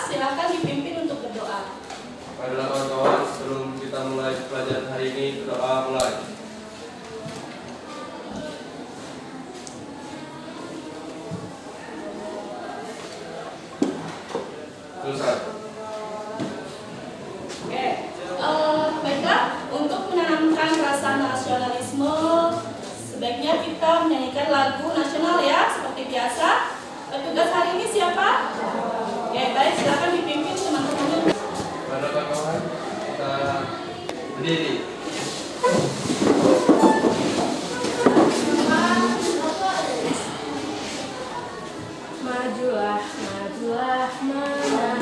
silakan dipimpin untuk berdoa. Baiklah kawan-kawan, sebelum kita mulai pelajaran hari ini, doa mulai. Selesai. Oke, baiklah, untuk menanamkan rasa nasionalisme, sebaiknya kita menyanyikan lagu nasional ya, seperti biasa. Petugas hari ini siapa? Oke, baik, silakan dipimpin teman-teman. Baiklah kawan-kawan, kita berdiri. Majulah, majulah, majulah.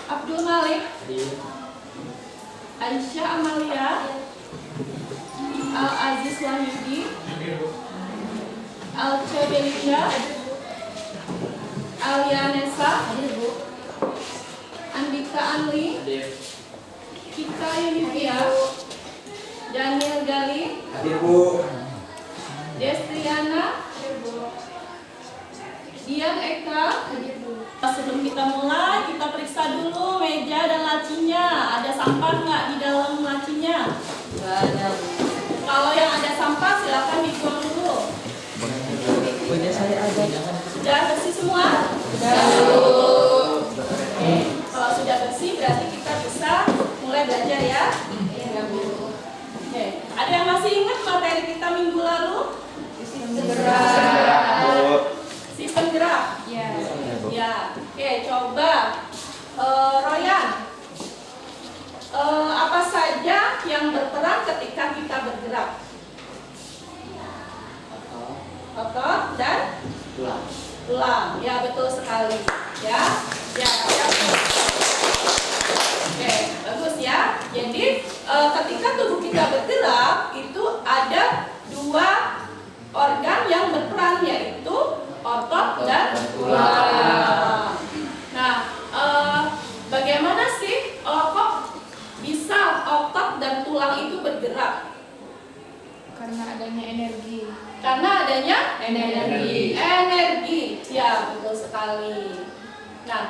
Abdul Malik, Aisyah Amalia, Al Aziz Wahyudi, Alce Belinda, Alia Nesa, Andika Anli, Kika Yunifia, Daniel Gali, Destriana, Dian Eka. Sebelum kita mulai, kita periksa dulu meja dan lacinya. Ada sampah nggak di dalam lacinya? Nggak ada. Kalau yang ada sampah, silakan dibuang dulu. Punya saya ada. Sudah bersih semua? Sudah. Kalau sudah bersih, berarti kita bisa mulai belajar ya. Oke. Ada yang masih ingat materi kita minggu lalu? Sistem gerak. Ya. Oke, coba Royan. Apa saja yang berperan ketika kita bergerak? Otot dan tulang. Ya, betul sekali. Ya. Oke, bagus ya. Jadi ketika tubuh kita bergerak itu ada dua organ yang berperan, yaitu otot dan tulang. Nah, bagaimana sih kok bisa otot dan tulang itu bergerak? Karena adanya energi. Karena adanya energi. Ya, betul sekali. Nah,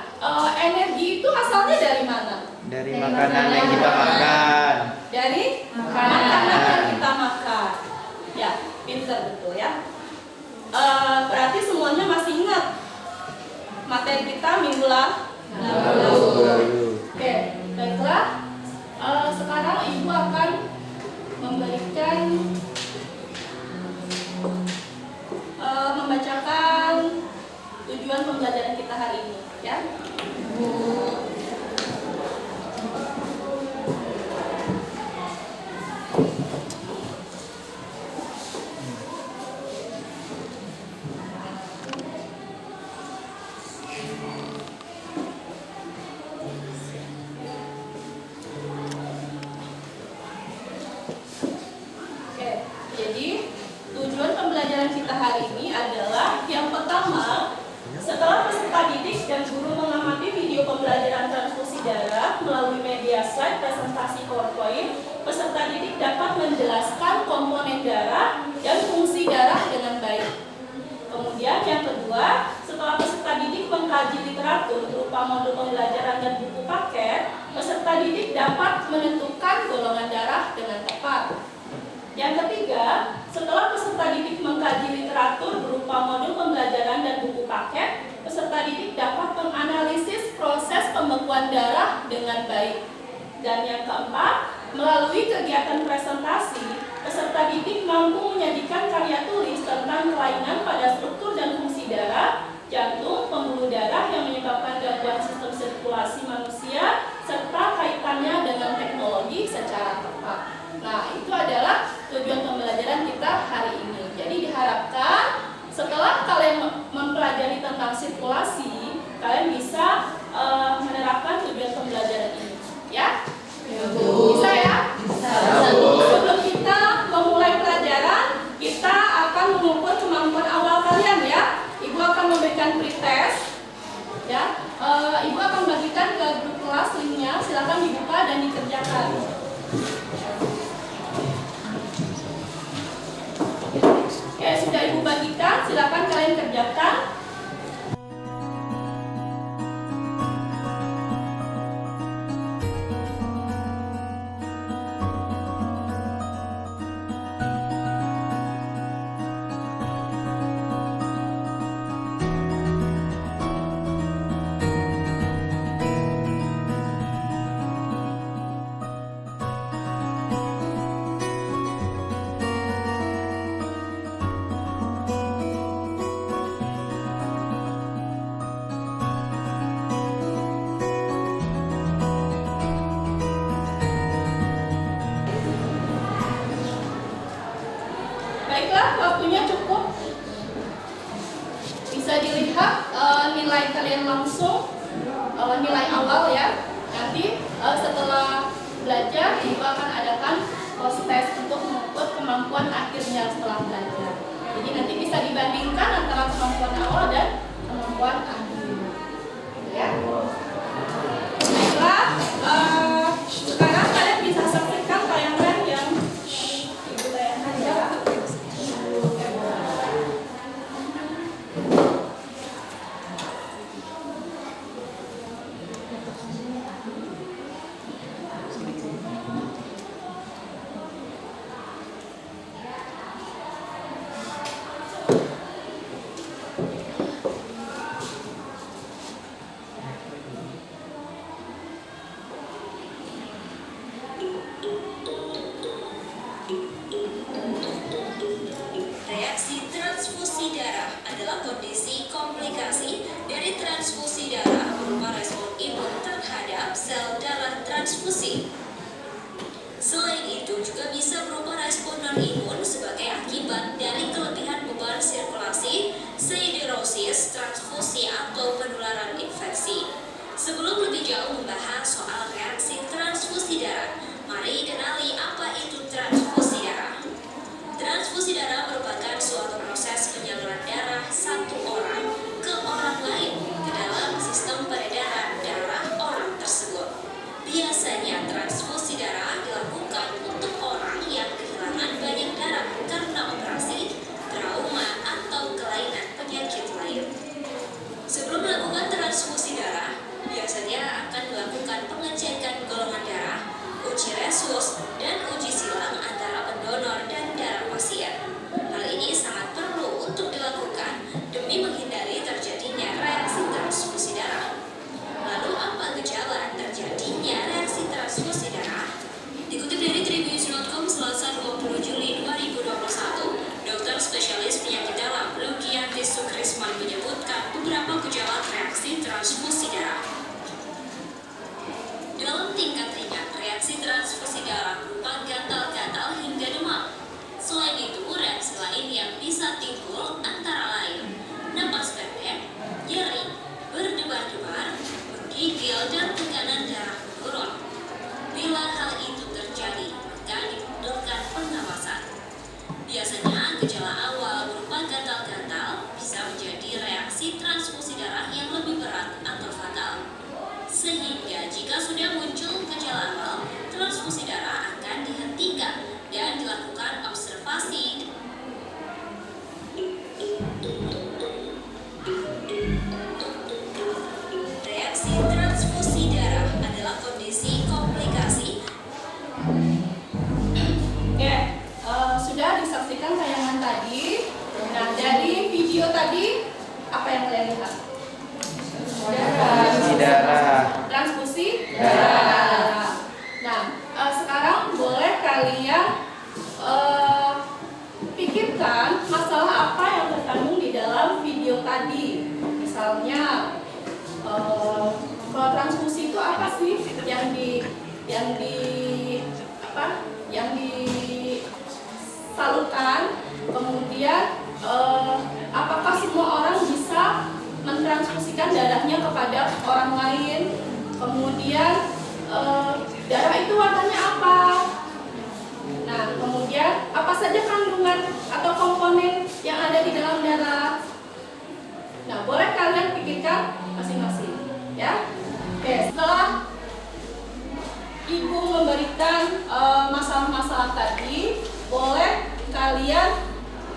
energi itu asalnya dari mana? Dari makanan yang kita makan. Dari makanan yang kita makan. Ya, pinter betul ya. Berarti semuanya masih ingat materi kita minggu lalu. Oke, baiklah. Sekarang Ibu akan membacakan tujuan pembelajaran kita hari ini, ya. Jadi tujuan pembelajaran kita hari ini adalah yang pertama, setelah peserta didik dan guru mengamati video pembelajaran transfusi darah melalui media slide presentasi PowerPoint, peserta didik dapat menjelaskan komponen darah dan fungsi darah dengan baik. Kemudian yang kedua, setelah peserta didik mengkaji literatur berupa modul pembelajaran dan buku paket, peserta didik dapat menentukan golongan darah dengan tepat. Yang ketiga, setelah peserta didik mengkaji literatur berupa modul pembelajaran dan buku paket, peserta didik dapat menganalisis proses pembekuan darah dengan baik. Dan yang keempat, melalui kegiatan presentasi, peserta didik mampu menyajikan karya tulis tentang kelainan pada struktur dan fungsi darah, jantung, pembuluh darah yang menyebabkan gangguan sistem sirkulasi manusia, serta kaitannya dengan teknologi secara tepat. Nah, itu adalah tujuan pembelajaran kita hari ini. Jadi diharapkan setelah kalian mempelajari tentang sirkulasi, kalian bisa menerapkan tujuan pembelajaran ini. Ya? Bisa ya? Sebelum kita memulai pelajaran, kita akan mengukur kemampuan awal kalian ya. Ibu akan memberikan pretest. Ya, Ibu akan bagikan ke grup kelas linknya. Silakan dibuka dan dikerjakan. Oke, sudah Ibu bagikan. Silakan kalian kerjakan. Baiklah, waktunya cukup. Bisa dilihat nilai kalian langsung, nilai awal ya. Nanti setelah belajar, Ibu akan adakan post test untuk mengukur kemampuan akhirnya setelah belajar. Jadi nanti bisa dibandingkan antara kemampuan awal dan kemampuan akhir. Ya. Baiklah, sekarang kalian bisa saksikan tayangan yang Ibu tayangkan ya. Reaksi transfusi darah adalah kondisi komplikasi dari transfusi darah berupa respon imun terhadap sel darah transfusi. Selain itu juga bisa berupa respon non-imun sebagai akibat dari kelebihan beban sirkulasi, siderosis, transfusi, atau penularan infeksi. Sebelum lebih jauh membahas soal reaksi transfusi darah, mari kenali apa itu transfusi darah. Transfusi darah merupakan suatu proses penyaluran darah satu orang ke orang lain ke dalam sistem peredaran darah orang tersebut. Biasanya transfusi darah dilakukan untuk orang yang kehilangan banyak darah karena operasi, trauma, atau kelainan penyakit lain. Sebelum melakukan transfusi darah, biasanya akan dilakukan pengecekan golongan darah, uji resus, dan uji silang antara pendonor dan darah pasien. Hal ini sangat perlu untuk dilakukan demi menghindari terjadinya reaksi transfusi darah. Lalu apa gejala terjadinya reaksi transfusi darah? Dikutip dari Tribunnews.com Selasa 20 Juli 2021, dokter spesialis penyakit dalam Lukianti Sukrisman menyebutkan beberapa gejala reaksi transfusi darah. Dalam tingkat ringan, reaksi transfusi darah berupa gatal-gatal hingga demam. Selain itu, reaksi lain yang bisa timbul antara lain napas pendek, nyeri, berdebar-debar, menggigil, dan tekanan darah menurun. Bila hal itu terjadi, maka dibutuhkan pengawasan. Biasanya gejala awal berupa gatal-gatal bisa menjadi reaksi transfusi darah yang lebih berat atau fatal. Sehingga jika sudah muncul gejala awal, transfusi darah akan dihentikan diperhatikan dan dilakukan observasi. Reaksi transfusi darah adalah kondisi komplikasi. Oke, sudah disaksikan tayangan tadi. Nah, dari video tadi apa yang kalian lihat? Transfusi darah. Transfusi darah. Nah, sekarang boleh kalian pikirkan masalah apa yang terkandung di dalam video tadi. Misalnya, kalau transfusi itu apa sih yang disalurkan? Kemudian apakah semua orang bisa mentransfusikan darahnya kepada orang lain? Kemudian darah itu warnanya apa? Nah, kemudian apa saja kandungan atau komponen yang ada di dalam darah? Nah, boleh kalian pikirkan masing-masing, ya. Oke, setelah Ibu memberikan masalah-masalah tadi, boleh kalian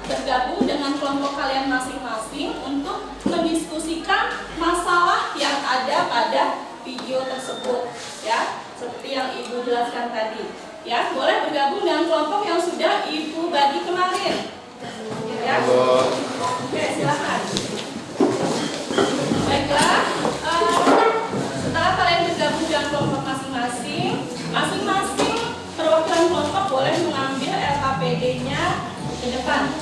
bergabung dengan kelompok kalian masing-masing untuk mendiskusikan masalah yang ada pada video tersebut, ya, seperti yang Ibu jelaskan tadi, ya. Boleh bergabung dengan kelompok yang sudah Ibu bagi kemarin, ya. Oke, silakan. Baiklah, setelah kalian bergabung dengan kelompok masing-masing, masing-masing perwakilan kelompok boleh mengambil LKPD-nya ke depan.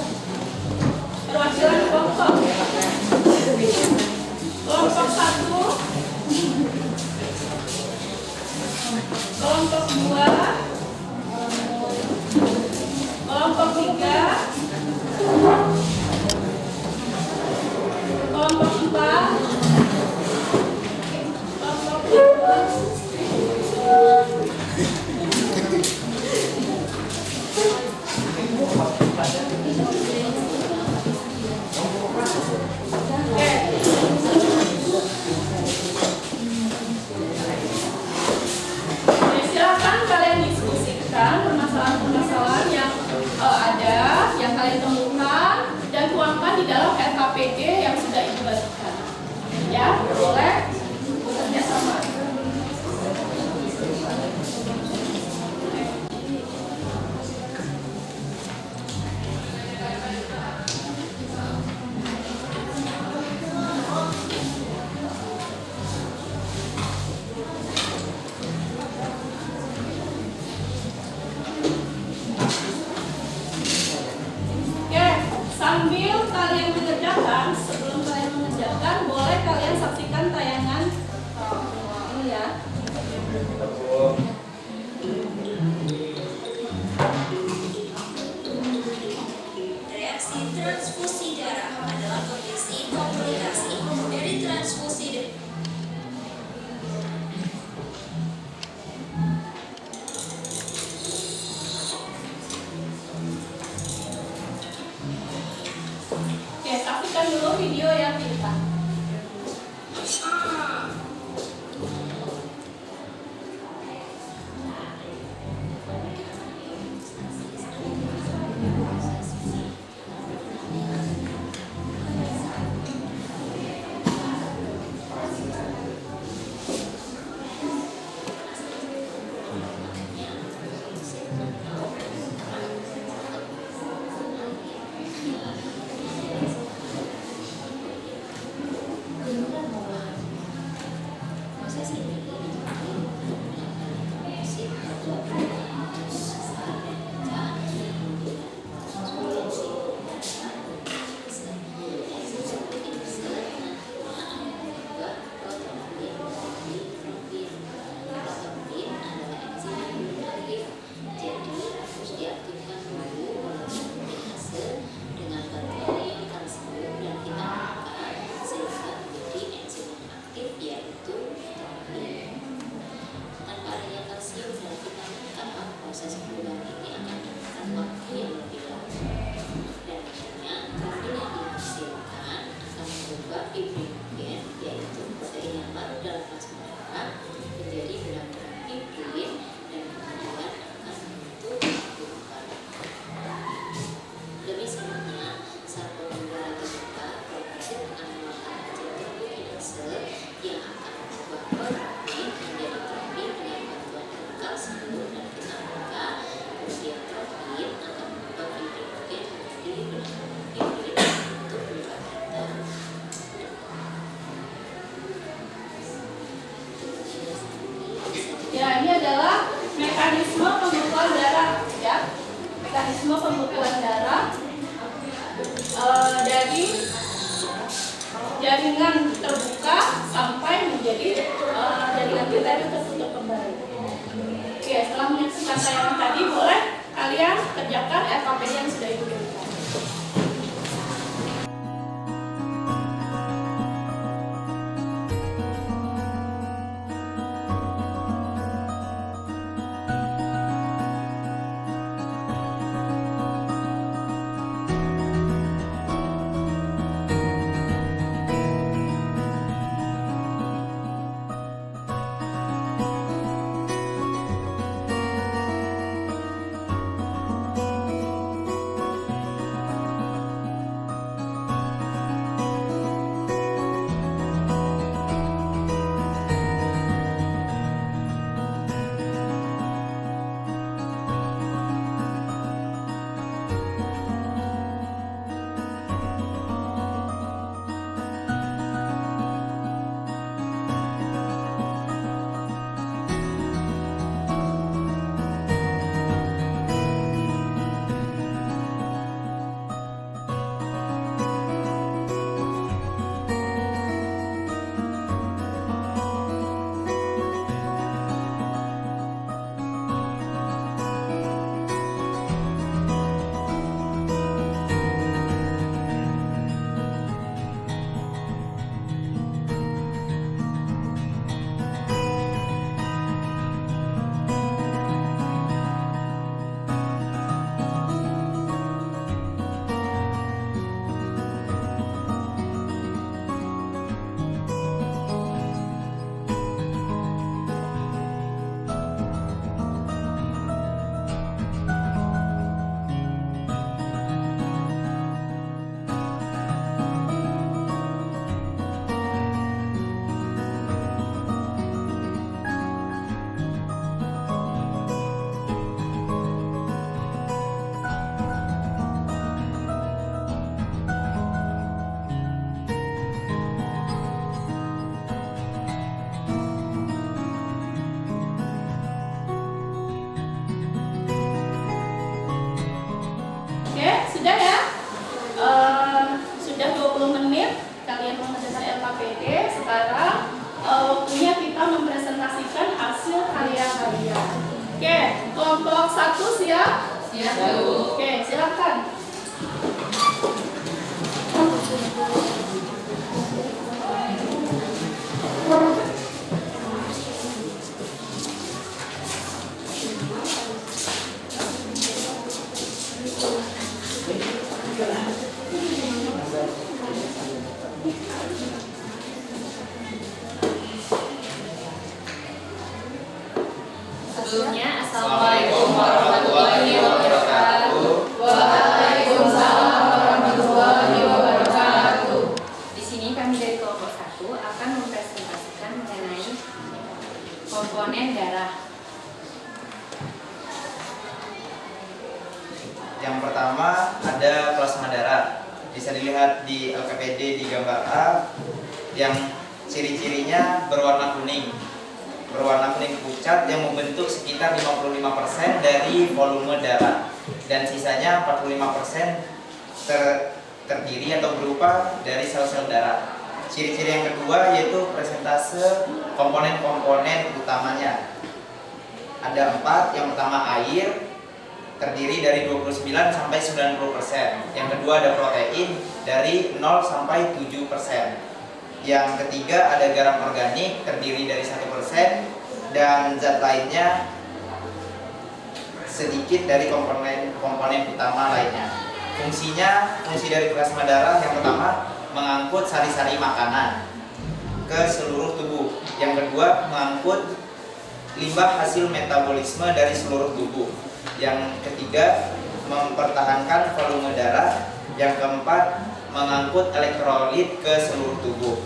Perwakilan kelompok. Kelompok 1, kelompok 2, kelompok 3, kelompok 4, kelompok 5. Silakan kalian diskusikan permasalahan-permasalahan yang ada, yang kalian temukan, dan tuangkan di dalam LKPD yang sudah Ibu bagikan. Ya, boleh bekerja sama. Sambil kalian mengerjakan, sebelum kalian mengerjakan, boleh kalian saksikan tayangan ini ya. Reaksi transfusi darah adalah kondisi komplikasi dari transfusi darah. Oke, saksikan dulu video yang kita. Proses perubahan ini akan memakan waktu yang lebih lama dan akhirnya protein yang dihasilkan akan mengubah fibrinogen, yaitu protein yang larut dalam plasma darah, menjadi benang-benang fibrin dan kemudian akan membentuk mekanisme pembekuan darah ya. Mekanisme pembekuan darah dari jaringan terbuka sampai menjadi jaringan kita itu tertutup kembali. Oke, setelah menyaksikan tayangan tadi, boleh kalian kerjakan LKPD yang sudah ibu berikan. Sudah ya? Sudah 20 menit kalian mengerjakan LKPD. Sekarang waktunya kita mempresentasikan hasil karya kalian. Oke, kelompok 1 siap? Siap. Oke, silakan. Sebelumnya, Assalamualaikum warahmatullahi wabarakatuh. Waalaikumsalam warahmatullahi wabarakatuh. Di sini kami dari kelompok 1 akan mempresentasikan mengenai komponen darah. Yang pertama ada plasma darah. Bisa dilihat di LKPD di gambar A yang ciri-cirinya berwarna kuning pucat yang membentuk sekitar 55% dari volume darah dan sisanya 45% terdiri atau berupa dari sel-sel darah. Ciri-ciri yang kedua yaitu persentase komponen-komponen utamanya. Ada 4, yang pertama air terdiri dari 29 sampai 90%. Yang kedua ada protein dari 0 sampai 7%. Yang ketiga ada garam organik terdiri dari 1% dan zat lainnya sedikit dari komponen utama lainnya. Fungsi dari plasma darah yang pertama mengangkut sari-sari makanan ke seluruh tubuh. Yang kedua mengangkut limbah hasil metabolisme dari seluruh tubuh. Yang ketiga mempertahankan volume darah. Yang keempat mengangkut elektrolit ke seluruh tubuh.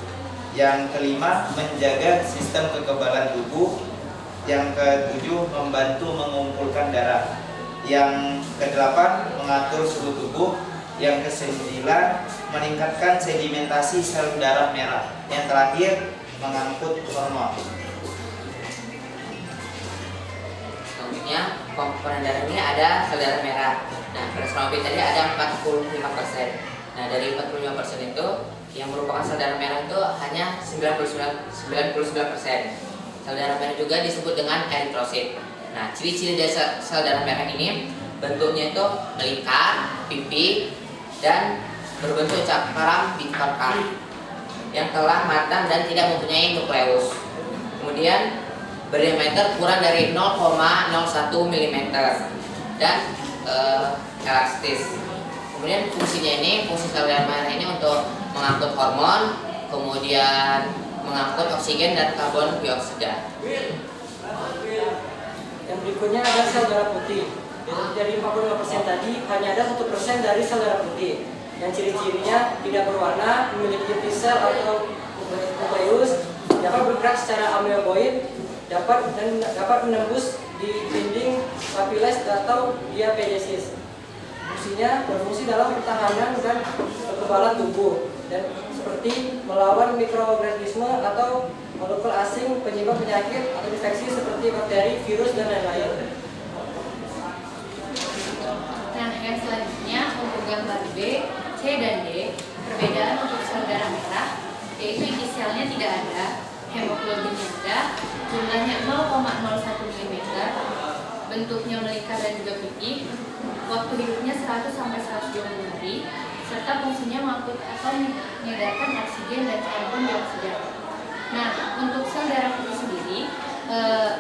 Yang kelima menjaga sistem kekebalan tubuh. Yang ketujuh membantu mengumpulkan darah. Yang kedelapan mengatur suhu tubuh. Yang kesembilan meningkatkan sedimentasi sel darah merah. Yang terakhir mengangkut hormon. bentuknya komponen darah ini ada sel darah merah. Nah, pada spermatozoa tadi ada 45%. Nah, dari 45% itu yang merupakan sel darah merah itu hanya 99%. Sel darah merah juga disebut dengan eritrosit. Nah, ciri-ciri dari sel darah merah ini bentuknya itu melingkar, pipi, dan berbentuk cakram bikorka yang telah matang dan tidak mempunyai nukleus. Kemudian berdiameter kurang dari 0,01 mm dan elastis. Kemudian fungsinya ini, fungsi sel darah merah ini untuk mengangkut hormon, kemudian mengangkut oksigen dan karbon dioksida. Yang berikutnya ada sel darah putih. Dari 45% tadi hanya ada 1% dari sel darah putih. Yang ciri-cirinya tidak berwarna, memiliki inti sel atau nukleus, dapat bergerak secara amoeboid, dapat menembus di dinding papiles atau diapedesis. Fungsinya berfungsi dalam pertahanan dan kekebalan tubuh, dan seperti melawan mikroorganisme atau molekul asing penyebab penyakit atau infeksi seperti bakteri, virus, dan lain-lain. Nah, yang selanjutnya untuk gambar B, C, dan D, perbedaan untuk sel darah merah, yaitu inisialnya tidak ada, hemoglobinnya ada, jumlahnya 0,01 mm, bentuknya melingkar dan juga pipi, waktu hidupnya 100 sampai 120 hari, serta fungsinya mengangkut atau menyedarkan oksigen dan karbon dioksida. Nah, untuk sel darah putih sendiri,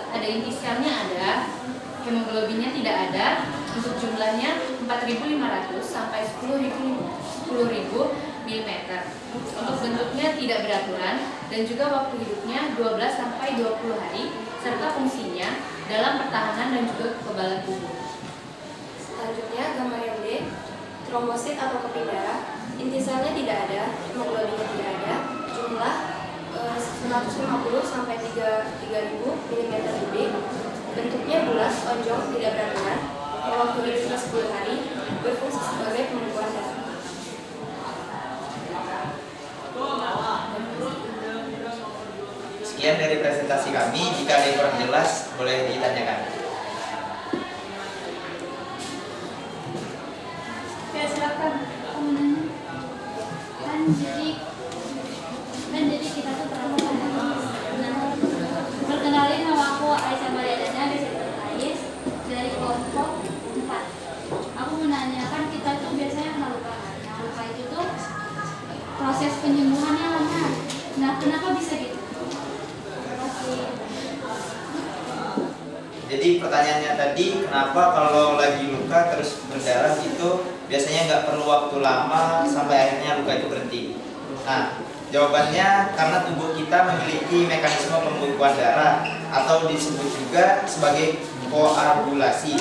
ada inisialnya ada, hemoglobinnya tidak ada, untuk jumlahnya 4.500 sampai 10.000 mm. Untuk bentuknya tidak beraturan dan juga waktu hidupnya 12 sampai 20 hari, serta fungsinya dalam pertahanan dan juga kekebalan tubuh. Selanjutnya gambar yang D, trombosit atau keping darah, inti selnya tidak ada, hemoglobinnya tidak ada, jumlah 150 sampai 3.000 mm3, bentuknya bulat, onjong, tidak beraturan, waktu hidupnya 10 hari, berfungsi sebagai pembekuan darah. Sekian dari presentasi kami. Jika ada yang kurang jelas, boleh ditanyakan. Oke, silakan. Kan jadi kita tuh perkenalin, nama aku Aisyah Mariadana Ais dari kelompok 4. Aku menanyakan, kita tuh biasanya kena luka. Nah, luka itu tuh proses penyembuhannya lama. Nah, kenapa bisa gitu? Jadi pertanyaannya tadi, kenapa kalau lagi luka terus berdarah itu biasanya nggak perlu waktu lama sampai akhirnya luka itu berhenti? Nah, jawabannya karena tubuh kita memiliki mekanisme pembekuan darah atau disebut juga sebagai koagulasi.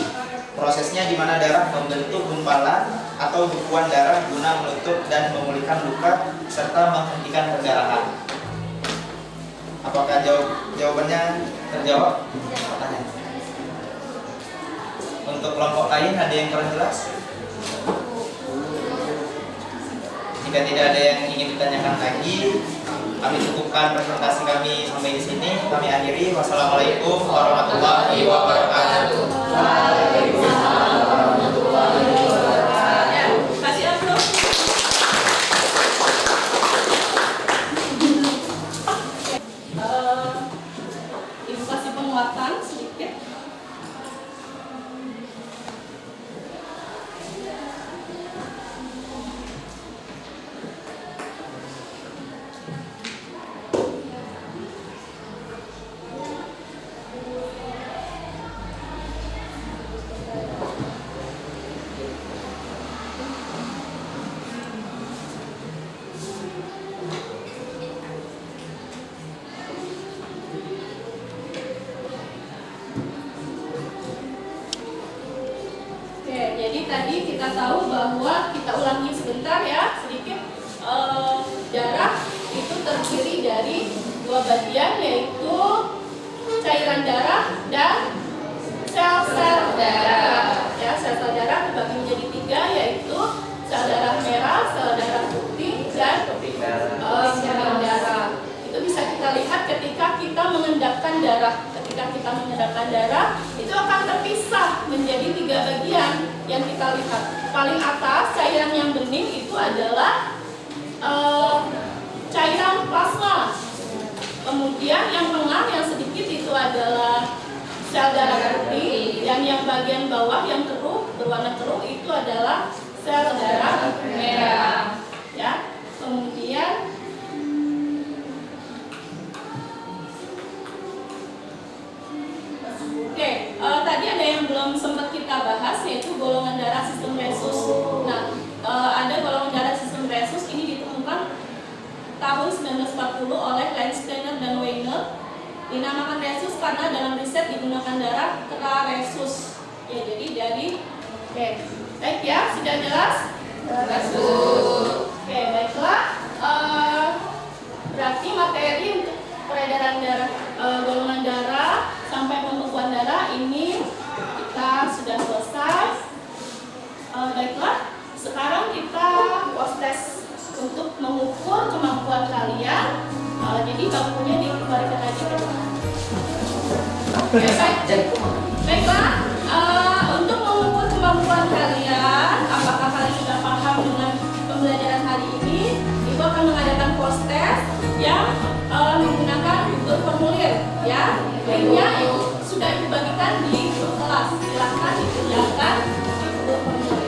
Prosesnya di mana darah membentuk gumpalan atau bekuan darah guna menutup dan memulihkan luka serta menghentikan perdarahan. Apakah jawabannya terjawab? Pertanyaan. Untuk kelompok lain ada yang kurang jelas? Jika tidak ada yang ingin ditanyakan lagi, kami cukupkan presentasi kami sampai di sini. Kami akhiri. Wassalamualaikum warahmatullahi wabarakatuh. Waalaikumsalam warahmatullahi wabarakatuh. Kasih aplaus. Ibu kasih penguatan sedikit. Jadi tadi kita tahu bahwa, kita ulangi sebentar ya, sedikit, darah itu terdiri dari dua bagian, yaitu cairan darah dan sel-sel darah. Ya, sel-sel darah dibagi menjadi tiga, yaitu sel darah merah, sel darah putih, dan sel darah. Itu bisa kita lihat ketika kita mengendapkan darah. Ketika ketika kita menyedapkan darah itu akan terpisah menjadi 3 bagian yang kita lihat. Paling atas cairan yang bening itu adalah cairan plasma. Kemudian yang tengah yang sedikit itu adalah sel darah putih, yang bagian bawah yang keruh berwarna keruh itu adalah sel darah merah. Ya. Kemudian tadi ada yang belum sempat kita bahas yaitu golongan darah sistem resus. Nah, ada golongan darah sistem resus ini ditemukan tahun 1940 oleh Landsteiner dan Weiner. Dinamakan resus karena dalam riset digunakan darah resus. Ya, jadi dari baik ya, sudah jelas? Resus. Oke, baiklah. Berarti materi untuk peredaran darah, golongan darah sampai pembekuan darah ini kita sudah selesai. Baiklah, sekarang kita post-test untuk mengukur kemampuan kalian. Jadi bakunya dikembalikan aja. Baiklah, untuk mengukur kemampuan kalian, apakah kalian sudah paham dengan pembelajaran hari ini? Ibu akan mengadakan post-test yang menggunakan Google Formulir, ya. Linknya sudah dibagikan di kelas. Silahkan dikerjakan di Google Formulir.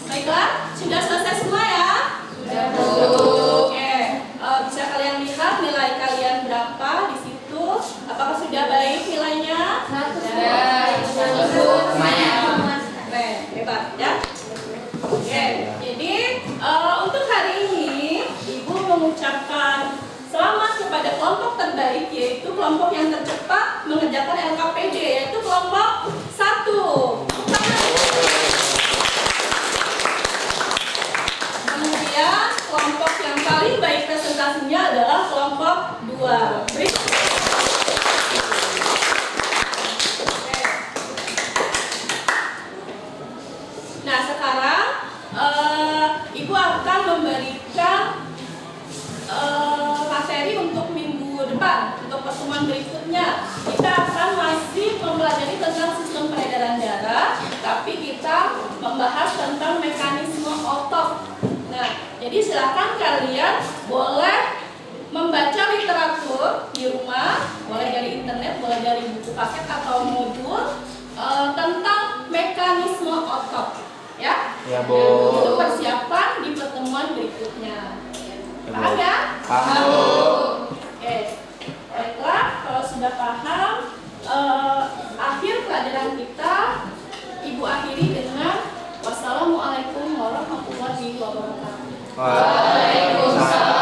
Baiklah, sudah selesai semua ya? Sudah, Bu. Oke, bisa kalian lihat nilai kalian berapa di situ? Apakah sudah baik nilainya? Hebat ya. Oke, jadi untuk hari ini Ibu mengucapkan selamat kepada kelompok terbaik, yaitu kelompok yang tercepat mengerjakan LKPD, yaitu kelompok 1. Kemudian kelompok yang paling baik presentasinya adalah kelompok 2. Nah, sekarang Ibu akan memberikan materi untuk minggu depan, untuk pertemuan berikutnya. Kita akan masih mempelajari tentang sistem peredaran darah, tapi kita membahas tentang mekanisme otot. Nah, jadi silakan kalian boleh membaca literatur di rumah, boleh dari internet, boleh dari buku paket atau modul tentang mekanisme otot, ya. Ya, Bu. Untuk persiapan di pertemuan berikutnya. Paham ya? Paham. Oke, baiklah. Kalau sudah paham, akhir pelajaran kita Ibu akhiri dengan wassalamualaikum warahmatullahi wabarakatuh. Waalaikumsalam.